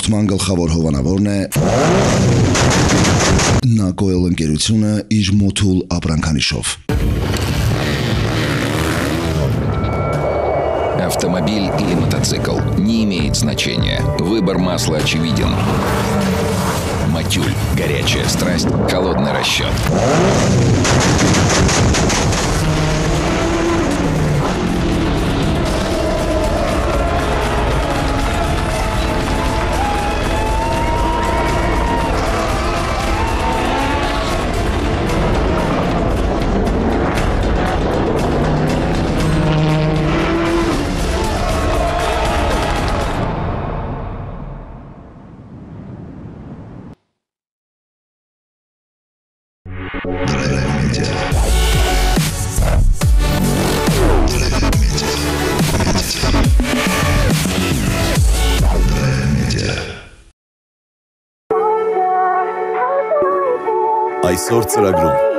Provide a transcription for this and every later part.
հաղորդման գլխավոր հովանավորն է Nakoil ընկերությունը իր Motul ապրանքանիշով։ Автомобиль или мотоцикл не имеет значения. Выбор масла очевиден. Матюль. Горячая страсть, холодный расчет. Այսօր ծրագրում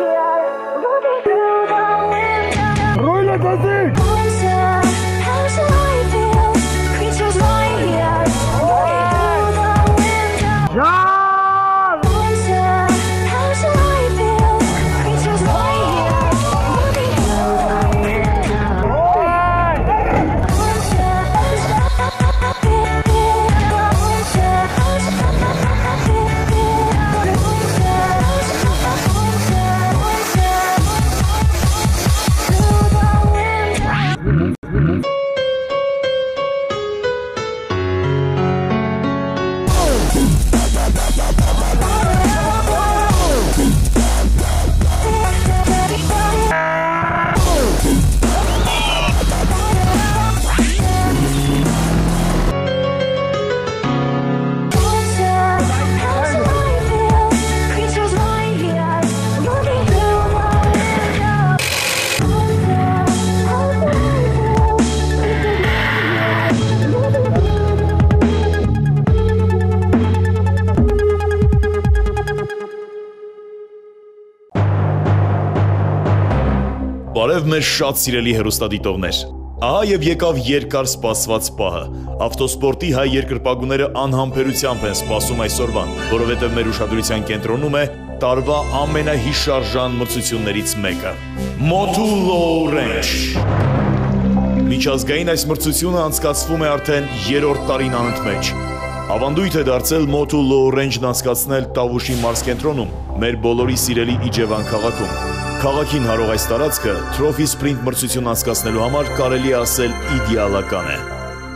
Բարև մեր շատ սիրելի հեռուստադիտողներ։ Ահա եւ եկավ երկար սպասված պահը։ Ավտոսպորտի հայ երկրպագուները անհամբերությամբ են սպասում այսօրվան, որովհետեւ մեր ուշադրության կենտրոնում է տարվա ամենահիշարժան մրցություններից մեկը՝ Motul Low Range։ Միջազգային այս մրցությունը անցկացվում է արդեն 3-րդ տարին անընդմեջ։ Ավանդույթ է դարձել Motul Low Range-ն անցկացնել Տավուշի մարզկենտրոնում, մեր բոլորի սիրելի Իջևան քաղաքում։ Քաղաքին հարող այս տարածքը Trophy Sprint մրցություն անցկացնելու համար կարելի է ասել իդեալական է։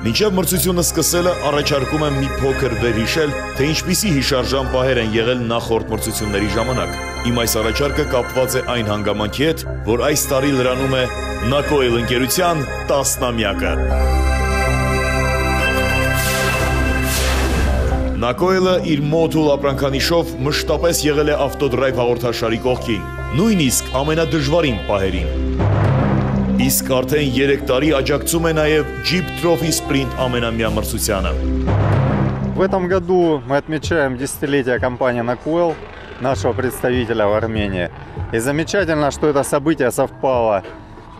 Մինչև մրցությունը սկսելը առաջարկում եմ մի փոքր վերհիշել, թե ինչպիսի հիշարժան պահեր են եղել նախորդ մրցությունների ժամանակ։ Իմ այս առաջարկը կապված է այն հանգամանքի հետ, որ այս տարի լրանում է Nakoil ընկերության 10-ամյակը։ Nakoil-ը իր Motul ապրանքանիշով մշտապես եղել է ավտոդրայվ հաղորդաշարի կողքին, նույնիսկ ամենադժվարին պահերին։ Իսկ արդեն 3 տարի աջակցում է նաև Jeep Trophy Sprint ամենամյա մրցությանը։ В этом году мы отмечаем десятилетие компании Nakoil, нашего представителя в Армении. И замечательно, что это событие совпало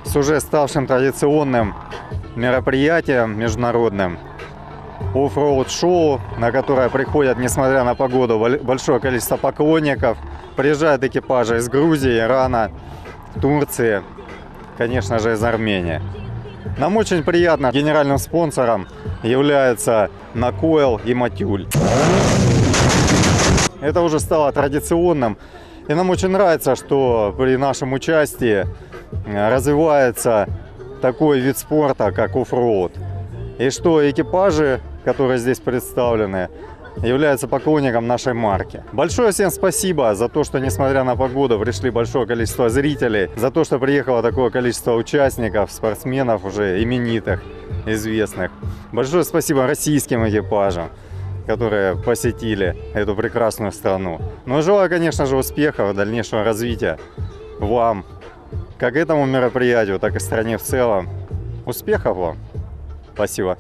с уже ставшим традиционным мероприятием международным. Оффроуд-шоу, на которое приходят, несмотря на погоду, большое количество поклонников. Приезжают экипажи из Грузии, Ирана, Турции, конечно же, из Армении. Нам очень приятно. Генеральным спонсором являются Nakoil и Motul. Это уже стало традиционным. И нам очень нравится, что при нашем участии развивается такой вид спорта, как оффроуд. И что экипажи, которые здесь представлены, являются поклонником нашей марки. Большое всем спасибо за то, что, несмотря на погоду, пришли большое количество зрителей, за то, что приехало такое количество участников, спортсменов уже именитых, известных. Большое спасибо российским экипажам, которые посетили эту прекрасную страну. Но желаю, конечно же, успехов, дальнейшего развития вам, как этому мероприятию, так и стране в целом. Успехов вам! Спасибо.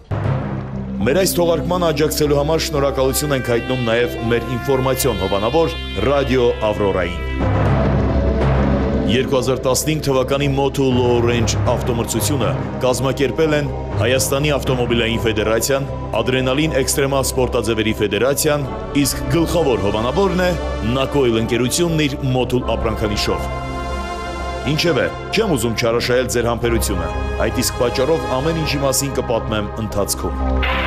Մեր այս թողարկմանը աջակցելու համար շնորհակալություն ենք հայտնում նաև մեր ինֆորմացիոն հովանավոր Ռադիո Ավրորային։ 2015 թվականի Moto Low Range ավտոմրցությունը կազմակերպել են Հայաստանի ավտոմոբիլային ֆեդերացիան, Ադրենալին էքստրեմալ սպորտաձևերի ֆեդերացիան, իսկ գլխավոր հովանավորն է Nakoil ընկերությունն իր Motul ապրանքանիշով։ Ինչևէ, չեմ ուզում չարաշահել ձեր համբերությունը, այդ իսկ պատճառով ամեն ինչի մասին կպատմեմ ընթացքում։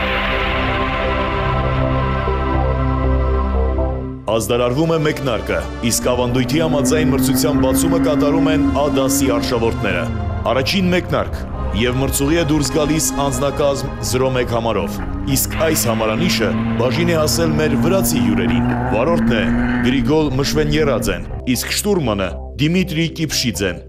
Ազդարարվում է մեկնարկը, իսկ ավանդույթի համաձայն մրցության բացումը կատարում են A դասի արշավորդները։ Առաջին մեկնարկ եւ մրցուղի է դուրս գալիս անձնակազմ 01 համարով։ Իսկ այս համարանիշը բաժին է հասել մեր վրացի հյուրերին։ Վարորդն է Գրիգոլ Մշվենյերաձեն, իսկ շտուրմանը Դիմիտրի Կիփշիձեն։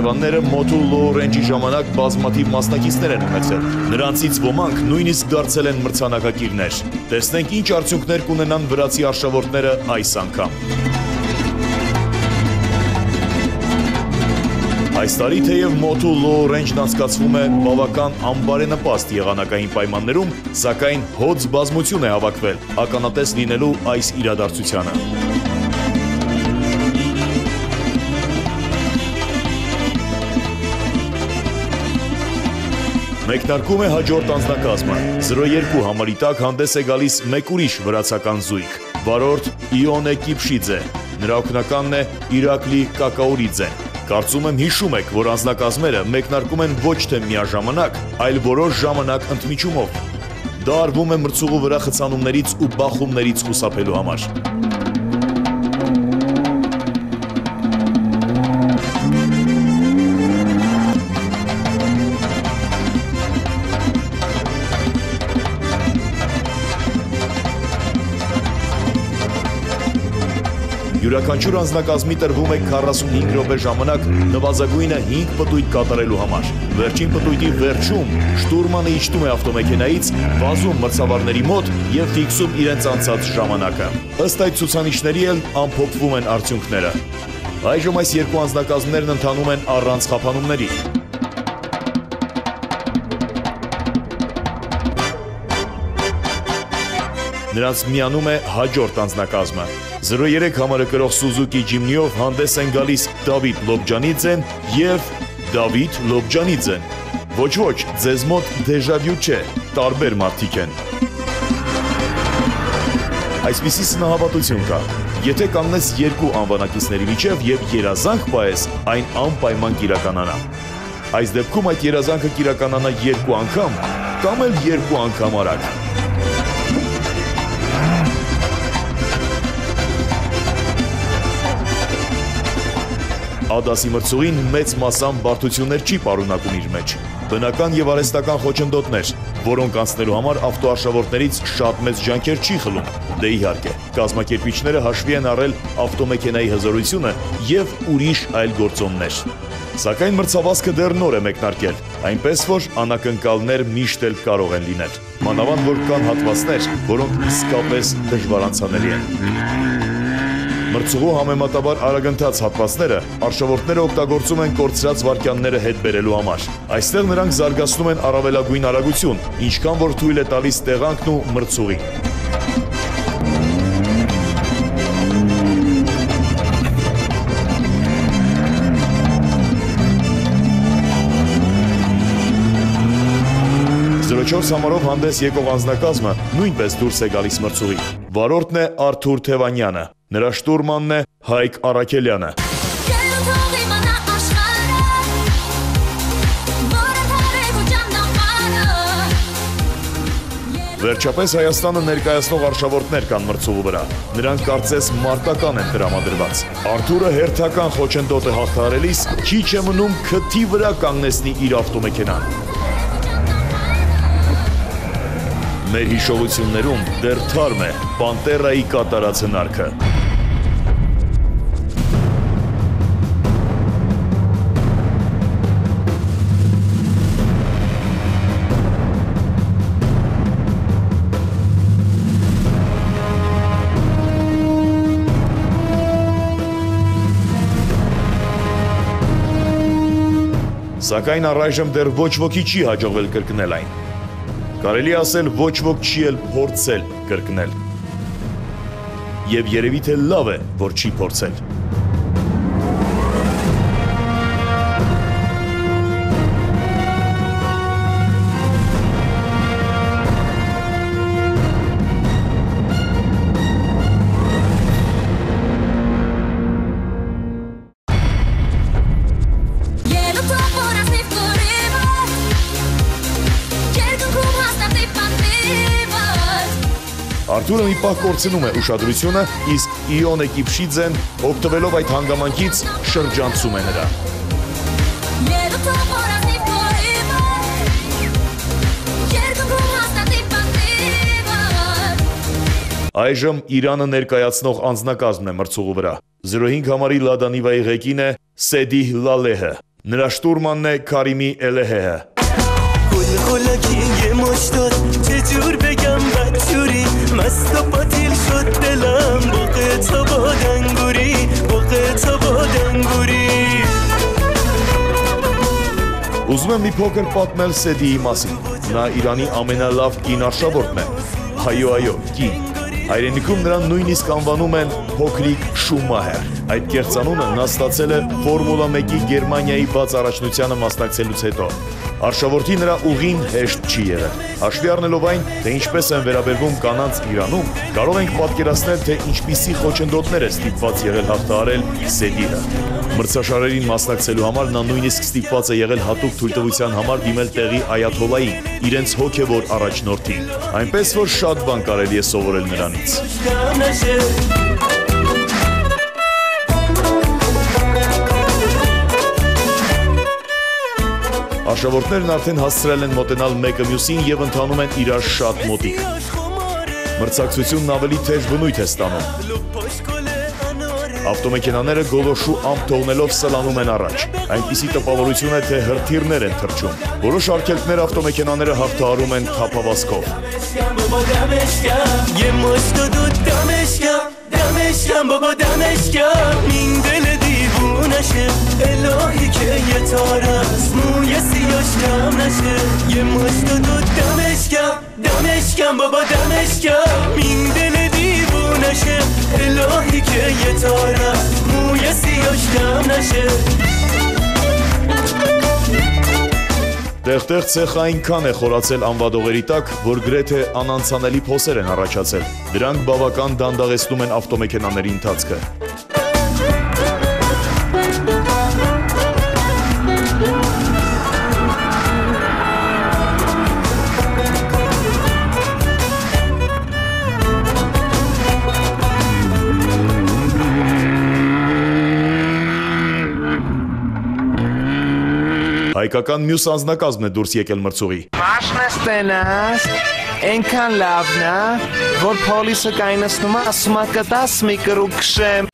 Հարևանները Moto Low Range-ի ժամանակ բազմաթիվ մասնակիցներ են ունեցել։ Նրանցից ոմանք նույնիսկ դարձել են մրցանակակիրներ։ Տեսնենք ինչ արդյունքներ կունենան վրացի արշավորդները այս անգամ։ Այս տարի թեև Moto Low Range-ն անցկացվում է բավական անբարենպաստ եղանակային պայմաններում, սակայն հոծ բազմություն է հավաքվել ականատես լինելու այս իրադարձությանը։ Մեկնարկում է հաջորդ անձնակազմը, 02 համարի տակ հանդես է գալիս մեկ ուրիշ վրացական զույգ, վարորդ Իոնե Կիփշիձե, նրա օգնականն է Իրակլի Կակաուրիձեն։ Կարծում եմ հիշում եք, որ անձնակազմերը մեկնարկում են ոչ թե միաժամանակ, այլ որոշ ժամանակ ընդմիջումով։ Դա արվում է մրցուղու վրա խցանումներից ու բախումներից խուսափելու համար։ Յուրաքանչյուր անձնակազմի տրվում է 45 րոպե ժամանակ նվազագույնը 5 պտույտ կատարելու համար։ Վերջին պտույտի վերջում շտուրմանը իջնում է ավտոմեքենայից, վազում մրցավարների մոտ եւ ֆիքսում իրենց անցած ժամանակը։ Ըստ այդ ցուցանիշների էլ ամփոփվում են արդյունքները։ Այժմ այս երկու անձնակազմներն ընթանում են առանց խափանումների։ Նրանց միանում է հաջորդ անձնակազմը։ 03 համարը կրող Սուզուկի Ջիմնիով հանդես են գալիս Դավիթ Լոբջանիձեն եւ Դավիթ Լոբջանիձեն։ Ոչ, ձեզ մոտ դեժավյու չէ, տարբեր մարդիկ են։ Այսպիսի սնահավատություն կա։ Եթե կանգնես երկու անվանակիցների միջև եւ երազանք պահես, այն անպայման կիրականանա։ Այս դեպքում այդ երազանքը կիրականանա երկու անգամ կամ էլ երկու անգամ արագ։ Ադասի մրցուղին մեծ մասամբ բարդություններ չի պարունակում իր մեջ։ Բնական եւ արհեստական խոչընդոտներ, որոնք անցնելու համար ավտոարշավորդներից շատ մեծ ջանքեր չի խլում։ Դե իհարկե, կազմակերպիչները հաշվի են առել ավտոմեքենայի հզորությունը եւ ուրիշ այլ գործոններ։ Սակայն մրցավազքը դեռ նոր է մեկնարկել, այնպես որ անակնկալներ միշտ էլ կարող են լինել։ Մանավանդ որ կան հատվածներ, որոնք իսկապես դժվար անցանելի են։ Մրցուղու համեմատաբար արագընթաց հատվածները արշավորդները օգտագործում են կորցրած վայրկյանները հետ բերելու համար։ Այստեղ նրանք զարգացնում են առավելագույն արագություն, ինչքան որ թույլ է տալիս տեղանքն ու մրցուղին։ Չորս համարով հանդես եկող անձնակազմը նույնպես դուրս է գալիս մրցուղի։ Վարորդն է Արթուր Թևանյանը, նրա շտուրմանն է Հայկ Արաքելյանը։ Վերջապես Հայաստանը ներկայացնող արշավորդներ կան մրցուղու վրա։ Նրանք կարծես մարտական են տրամադրված։ Արթուրը հերթական խոչընդոտ է հաղթահարելիս քիչ է մնում քթի վրա կանգնեցնի իր ավտոմեքենան։ Մեր հիշողություններում դեռ թարմ է Պանտերայի կատարած հնարքը։ Սակայն առայժմ դեռ ոչ ոքի չի հաջողվել կրկնել այն։ Կարելի ասել ոչ ոք չի էլ փորձել կրկնել։ Եվ երևի թե լավ է, որ չի փորձել։ Արտուրը մի պահ կորցնում է ուշադրությունը, իսկ Իոնե Կիփշիձեն, օգտվելով այդ հանգամանքից, շրջանցում է նրան։ Այժմ Իրանը ներկայացնող անձնակազմն է մրցուղու վրա։ 05 համարի Լադա Նիվայի ղեկին է Սեդիհ Լալեհը, նրա շտուրմանն է Քարիմի Էլեհեհը։ Ուզում եմ մի փոքր պատմել Սեդիի մասին։ Նա Իրանի ամենալավ կին արշավորդն է։ Այո, կին։ Հայրենիքում նրան նույնիսկ անվանում են Փոքրիկ Շումահեր։ Այդ կեղծանունը նա ստացել է Ֆորմուլա 1-ի Գերմանիայի բաց առաջնությանը մասնակցելուց հետո։ Արշավորդի նրա ուղին հեշտ չի եղել։ Հաշվի առնելով այն, թե ինչպես են վերաբերվում կանանց Իրանում, կարող ենք պատկերացնել, թե ինչպիսի խոչընդոտներ է ստիպված եղել հաղթահարել Սեդիհը։ Մրցաշարերին մասնակցելու համար նա նույնիսկ ստիպված է եղել հատուկ թույլտվության համար դիմել տեղի այաթոլլային, իրենց հոգևոր առաջնորդին։ Այնպես որ շատ բան կարելի է սովորել նրանից։ Արշավորդներն արդեն հասցրել են մոտենալ մեկը մյուսին և ընթանում են իրար շատ մոտիկ։ Մրցակցությունն ավելի թեժ բնույթ է ստանում։ Ավտոմեքենաները գոլորշու ամպ թողնելով սլանում են առաջ։ Այնպիսի տպավորություն է, թե հրթիռներ են թռչում։ Որոշ արգելքներ ավտոմեքենաները հաղթահարում են թափավազքով։ Տեղ-տեղ ցեխը այնքան է խորացել անվադողերի տակ, որ գրեթե անանցանելի փոսեր են առաջացել։ Դրանք բավական դանդաղեցնում են ավտոմեքենաների ընթացքը։ Հայկական մյուս անձնակազմն է դուրս եկել մրցուղի։ Մաշն ես տենաս, ենքան լավն է, որ պոլիսը կայնսնում է, ասում է կտաս մի կրուկ կշեմ։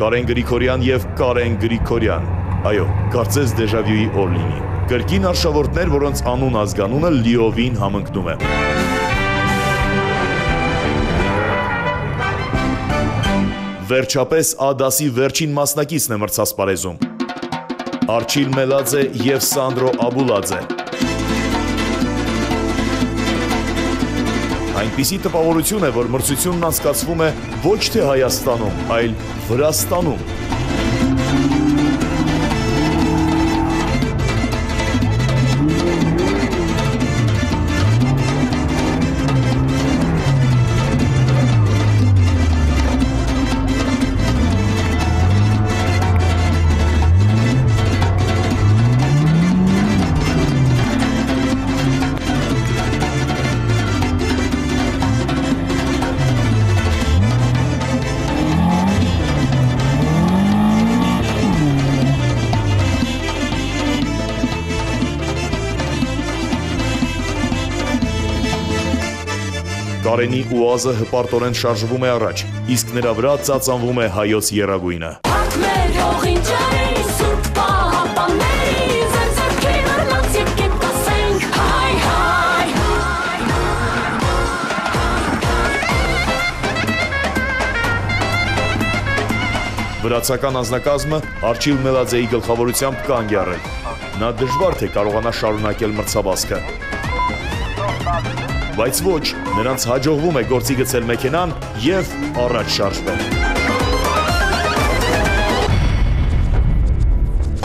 Կարեն Գրիգորյան և Կարեն Գրիգորյան։ Այո, կարծես դեժավյուի օր լինի։ Կրկին արշավորդներ, որոնց անուն ազգանունը լիովին համընկնում է։ Վերջապես Ա դասի վերջին մասնակիցն է մրցասպարեզում։ Արչիլ Մելաձե և Սանդրո Աբուլաձե։ Այնպիսի տպավորություն է, որ մրցությունն անցկացվում է ոչ թե Հայաստանում, այլ Վրաստանում։ Կարենի ուազը հպարտորեն շարժվում է առաջ, իսկ նրա վրա ծածանվում է հայոց եռագույնը։ մեր հողին ջրերի սուրբ պահապանների զրձրքի հռնած եկեք ասենք հայ հայ Վրացական անձնակազմը Արչիլ Մելաձեի գլխավորությամբ կանգ է առել։ Նա դժվար թե կարողանա շարունակել մրցավազքը։ Բայց ոչ, նրանց հաջողվում է գործի գցել մեքենան և առաջ շարժվել։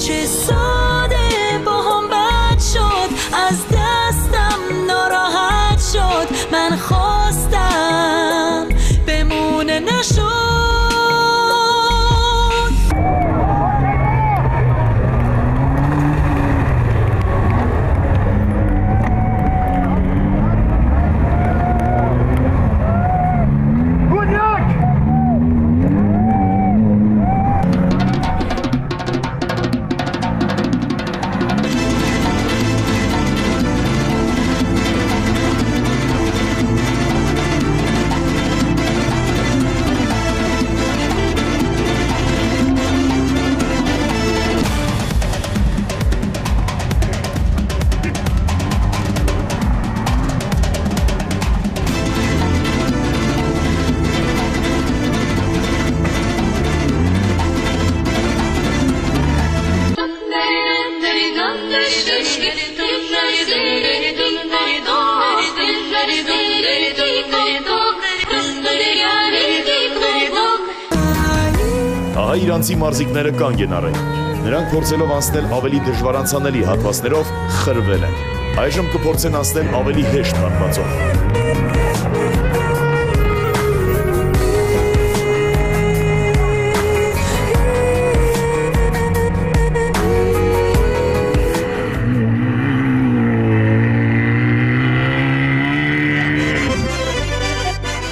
چه ساده با هم بد شد از دستم ناراحت شد من خواستم بمونه نشد Ահա իրանցի մարզիկները կանգ են առել։ Նրանք փորձելով անցնել ավելի դժվարանցանելի հատվածներով խրվել են։ Այժմ կփորձեն անցնել ավելի հեշտ հատվածով։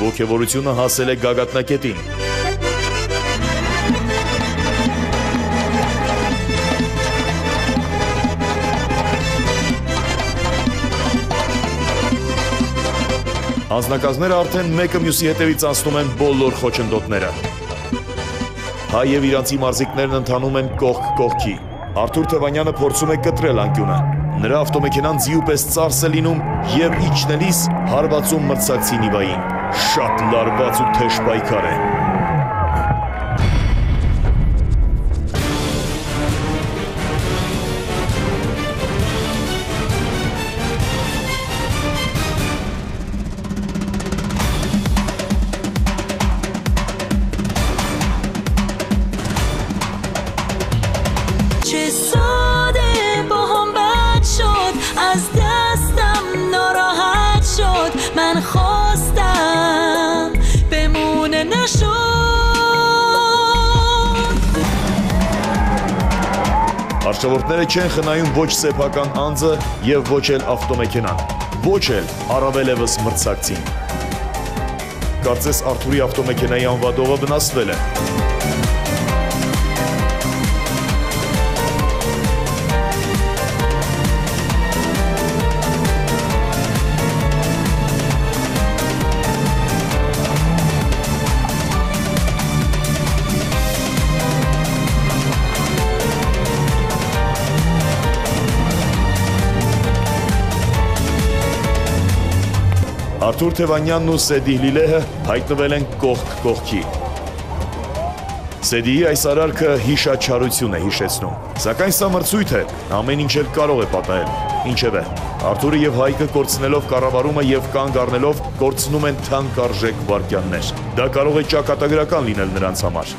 Ոգևորությունը հասել է գագաթնակետին։ Անձնակազմները արդեն մեկը մյուսի հետևից անցնում են բոլոր խոչընդոտները։ Հայ եւ իրանցի մարզիկներն ընթանում են կողք կողքի։ Արթուր Թևանյանը փորձում է կտրել անկյունը։ Նրա ավտոմեքենան ձիու պես ծարս է լինում եւ իջնելիս հարվածում մրցակցի Նիվային։ Շատ լարված ու թեժ պայքար է։ چه ساده با هم بد شد از دستم ناراحت شد من خواستم بمونه نشد Արշավորդները չեն խնայում ոչ սեփական անձը եւ ոչ էլ ավտոմեքենան, ոչ էլ առավել եւս մրցակցին։ Կարծես Արթուրի ավտոմեքենայի անվադողը վնասվել է։ Արթուր Թևանյանն ու Սեդի Լիլեհը հայտնվել են կողք կողքի։ Սեդիի այս արարքը հիշաչարություն է հիշեցնում, սակայն սա մրցույթ է, ամեն ինչ էլ կարող է պատահել։ Ինչևէ, Արթուրը եւ Հայկը կորցնելով կառավարումը եւ կանգ առնելով կորցնում են թանկարժեք վայրկյաններ։ Դա կարող է ճակատագրական լինել նրանց համար։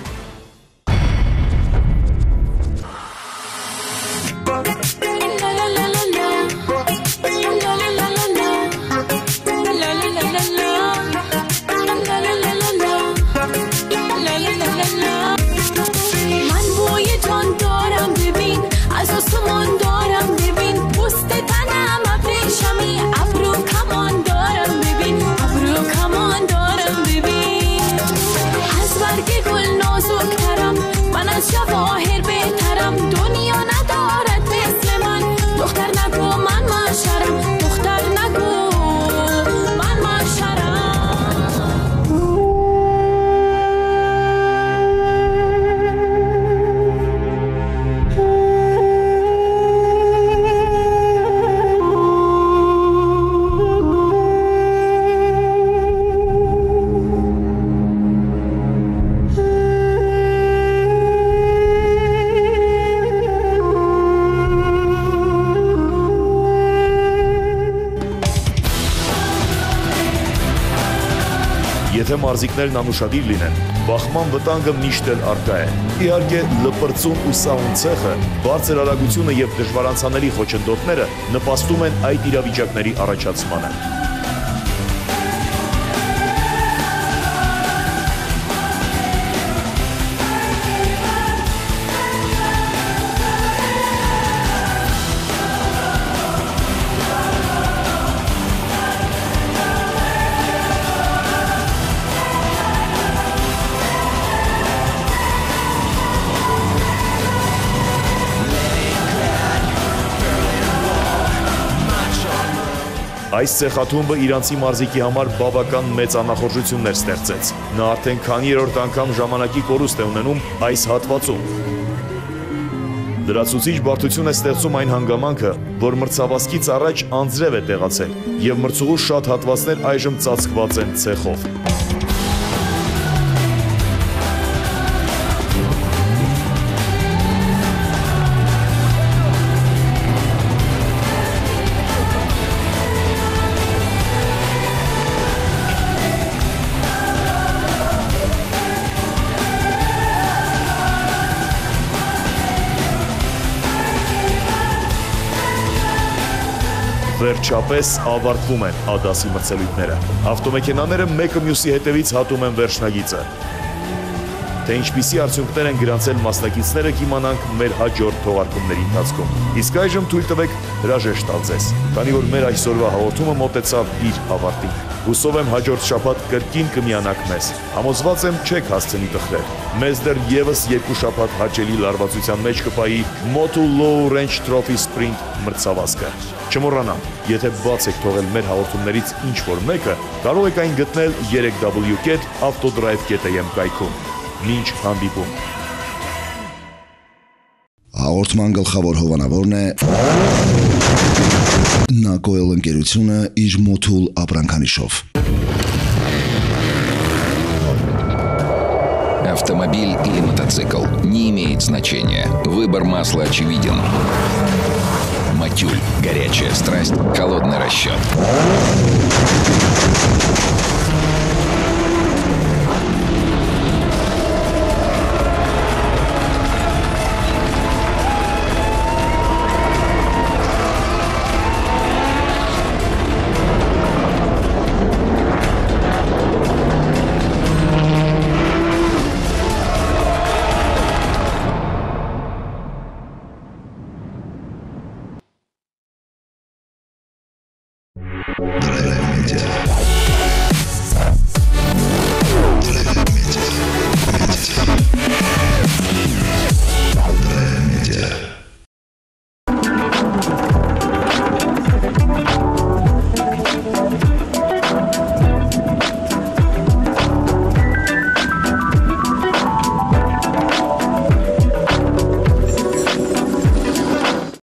از برگ گل ناز մարզիկներն անուշադիր լինեն, բախման վտանգը միշտ էլ առկա է։ Իհարկե, լպրծուն ու սաուն ցեխը, բարձր արագությունը եւ դժվարանցանելի խոչընդոտները նպաստում են այդ իրավիճակների առաջացմանը։ Այս ցեխաթումբը իրանցի մարզիկի համար բավական մեծ անախորժություններ ստեղծեց։ Նա արդեն քանի երրորդ անգամ ժամանակի կորուստ է ունենում այս հատվածում։ Լրացուցիչ բարդություն է ստեղծում այն հանգամանքը, որ մրցավազքից առաջ անձրև է տեղացել, եւ մրցուղու շատ հատվածներ այժմ ծածկված են ցեխով։ Վերջապես ավարտվում են ադասի մրցելույթները։ Ավտոմեքենաները մեկը մյուսի հետևից հատում են վերջնագիծը։ Թե ինչպիսի արդյունքներ են գրանցել մասնակիցները, կիմանանք մեր հաջորդ թողարկումների ընթացքում։ Իսկ այժմ թույլ տվեք հրաժեշտ տալ ձեզ, քանի որ մեր այսօրվա հաղորդումը մոտեցավ իր ավարտին։ Հուսով եմ հաջորդ շաբաթ կրկին կմիանաք մեզ։ Համոզված եմ չեք հասցնի տխրել։ Մեզ դեռ եւս 2 շաբաթ հաճելի լարվածության մեջ կպայի Motul Low Range Trophy Sprint մրցավազքը։ Չմոռանաք, եթե բաց եք թողել մեր հաղորդումներից ինչ-որ մեկը, կարող եք այն գտնել 3w.autodrive.am կայքում։ Մինչ հանդիպում։ Հաղորդման գլխավոր հովանավորն է Nakoil ընկերությունը իր Motul ապրանքանիշով։ Автомобиль или мотоцикл не имеет значения. Выбор масла очевиден. Матюль. Горячая страсть. Холодный расчет. Драйв Медиа.